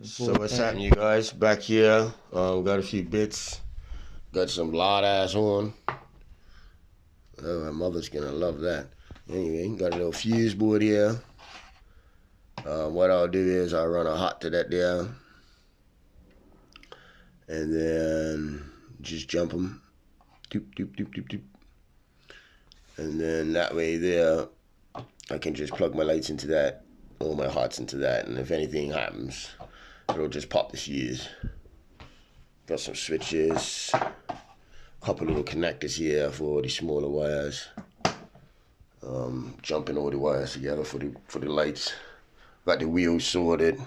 So what's happening, you guys? Back here, got a few bits, got some loud ass on. Oh, my mother's gonna love that. Anyway, got a little fuse board here. What I'll do is I'll run a hot to that there, and then just jump them, doop doop doop doop doop, and then that way there, I can just plug my lights into that, all my hots into that, and if anything happens, it'll just pop the fuse. Got some switches, couple little connectors here for the smaller wires. Jumping all the wires together for the lights. Got the wheels sorted.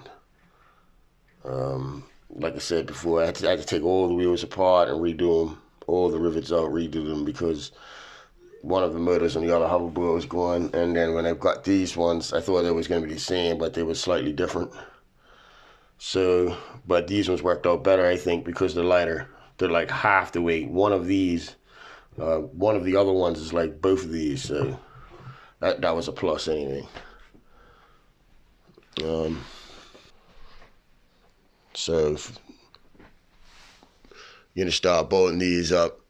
Like I said before, I had to take all the wheels apart and redo them, all the rivets out, redo them, because one of the motors on the other hoverboard was gone. And then when I got these ones, I thought they was going to be the same, but they were slightly different. So, but these ones worked out better, I think, because they're lighter. They're like half the weight. One of these, one of the other ones is like both of these. So that was a plus anyway. So you're gonna start bolting these up.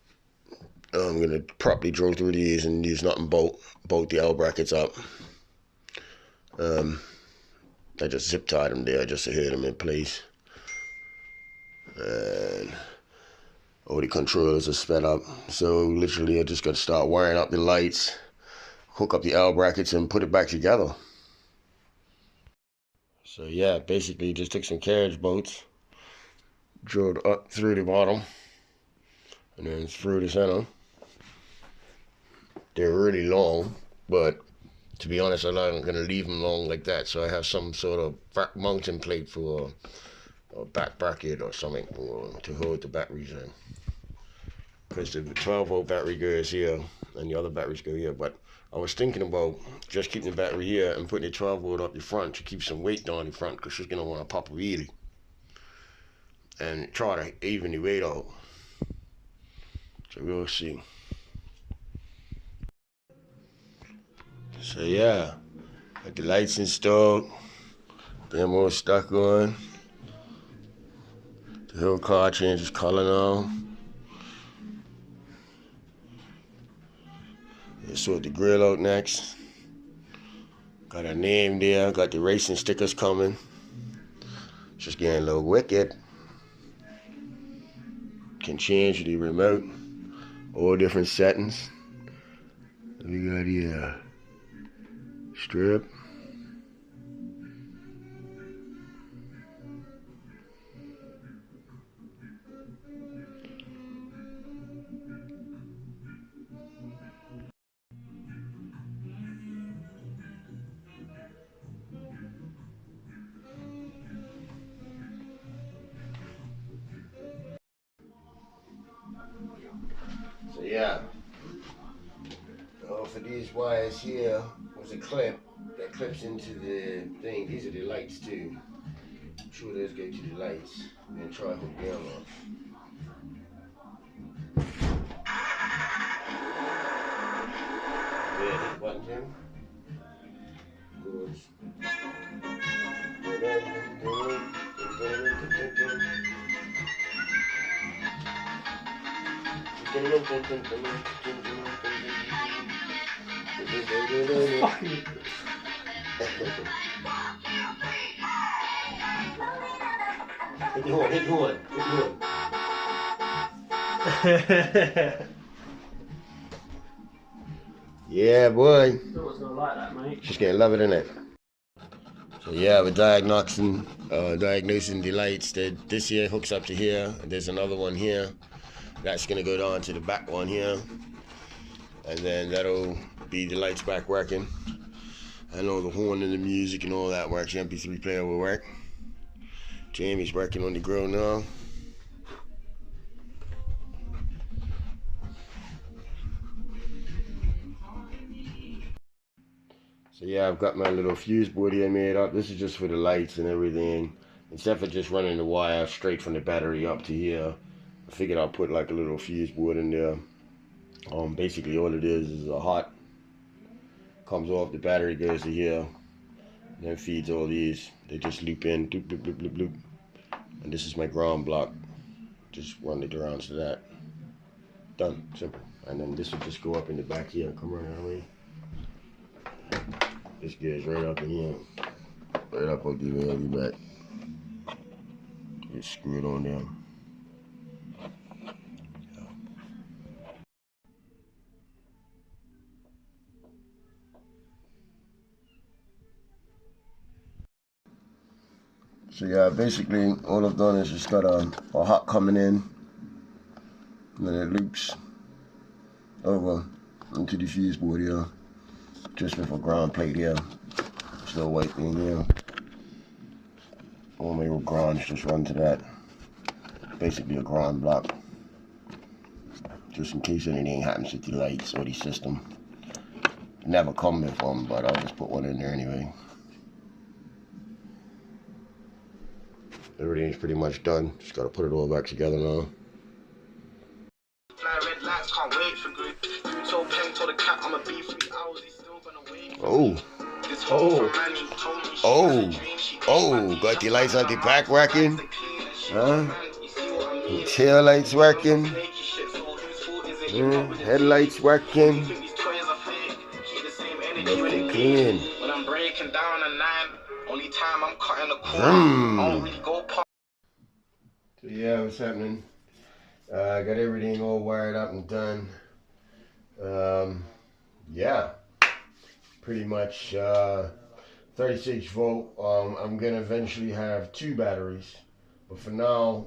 I'm gonna properly drill through these and use nothing bolt the L brackets up. I just zip tied them there just to hold them in place. And all the controllers are sped up. So literally I just gotta start wiring up the lights, hook up the L brackets and put it back together. So yeah, basically just took some carriage bolts, drilled up through the bottom, and then through the center. They're really long, but to be honest, I'm not gonna leave them long like that. So I have some sort of mounting plate for a back bracket or something to hold the batteries in. Because the 12-volt battery goes here and the other batteries go here. But I was thinking about just keeping the battery here and putting the 12-volt up the front to keep some weight down the front, because she's gonna want to pop a wheelie and try to even the weight out. So we'll see. So yeah, got the lights installed, them all stuck on. The whole car changes color now. Let's sort the grill out next. Got a name there, got the racing stickers coming. Just getting a little wicked. Can change the remote, all different settings. We got the strip. So yeah, for these wires here was a clip that clips into the thing. These are the lights too. I'm sure those go to the lights. I'm gonna try to hook them up. Yeah, hit the button, Jim. Hit the horn, hit the horn, hit the horn. Yeah, boy. Someone's gonna like that, mate. She's gonna love it, innit? So yeah, we're diagnosing the lights. That this here hooks up to here. There's another one here. That's gonna go down to the back one here, and then that'll be the lights back working. I know the horn and the music and all that works. The MP3 player will work. Jamie's working on the grill now. So yeah, I've got my little fuse board here made up. This is just for the lights and everything. Instead of just running the wire straight from the battery up to here, I figured I'll put like a little fuse board in there. Basically all it is a hot. Comes off the battery, goes to here. And then feeds all these. They just loop in, doop, bloop, bloop, bloop, bloop. And this is my ground block. Just run the grounds to that. Done. Simple. And then this will just go up in the back here. Come on that way. This goes right up in here. Right up on the back. Just screw it on down. So yeah, basically all I've done is just got a hot coming in, and then it loops over into the fuse board here, just with a ground plate here. This little white thing here. All my old grounds just run to that. Basically a ground block, just in case anything happens with the lights or the system. Never come with one, but I'll just put one in there anyway. Everything's pretty much done. Just gotta put it all back together now. Oh. Got the lights on the back working. Huh? The tail lights working. Headlights working. Looking clean. When I'm breaking down a 9, only time I'm cutting a corner. I don't really go past. So yeah, what's happening? I got everything all wired up and done. Yeah, pretty much 36 volt. I'm gonna eventually have 2 batteries, but for now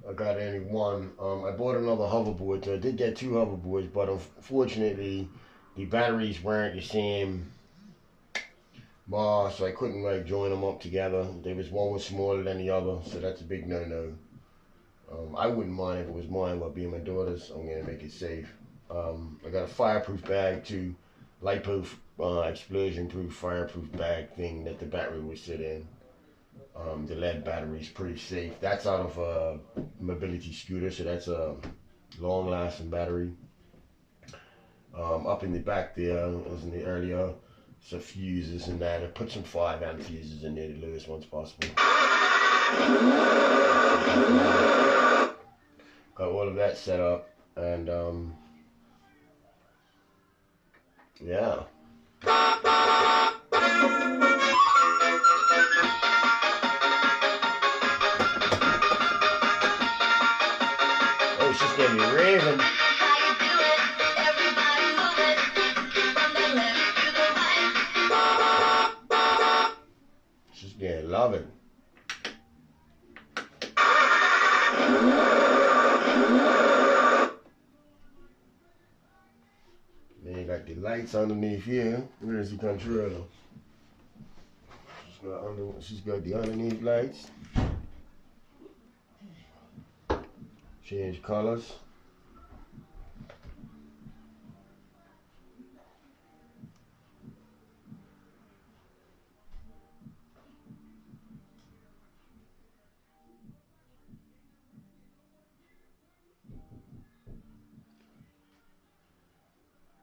I got only one. I bought another hoverboard, so I did get 2 hoverboards, but unfortunately the batteries weren't the same so I couldn't like join them up together. One was smaller than the other, so that's a big no-no. I wouldn't mind if it was mine, but being my daughter's, I'm gonna make it safe. I got a fireproof bag too, light-proof, explosion-proof, fireproof bag thing that the battery would sit in. The lead battery is pretty safe. That's out of a mobility scooter, so that's a long-lasting battery. Up in the back there, as in the earlier, some fuses and that. I put some 5 amp fuses in there, the lowest ones possible. Got all of that set up, and yeah. Oh, she's getting me raving. She's getting loving. Then you got the lights underneath here. Where's the controller? She's got the underneath lights. Change colors.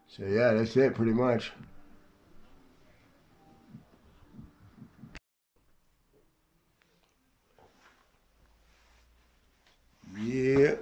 So yeah, that's it pretty much. Yeah.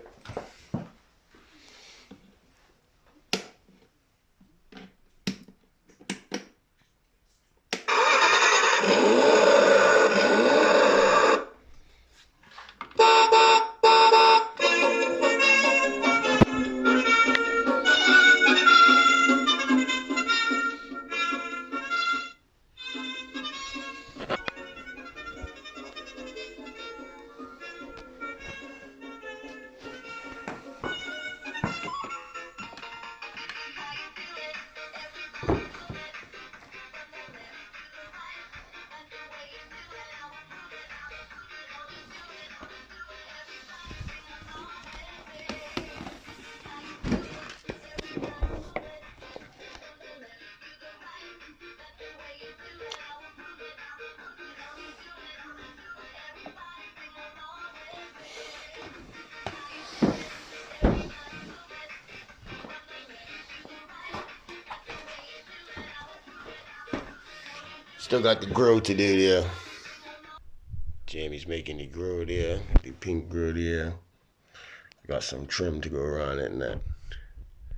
Still got the grill to do there. Jamie's making the grill there, the pink grill there. Got some trim to go around it and that.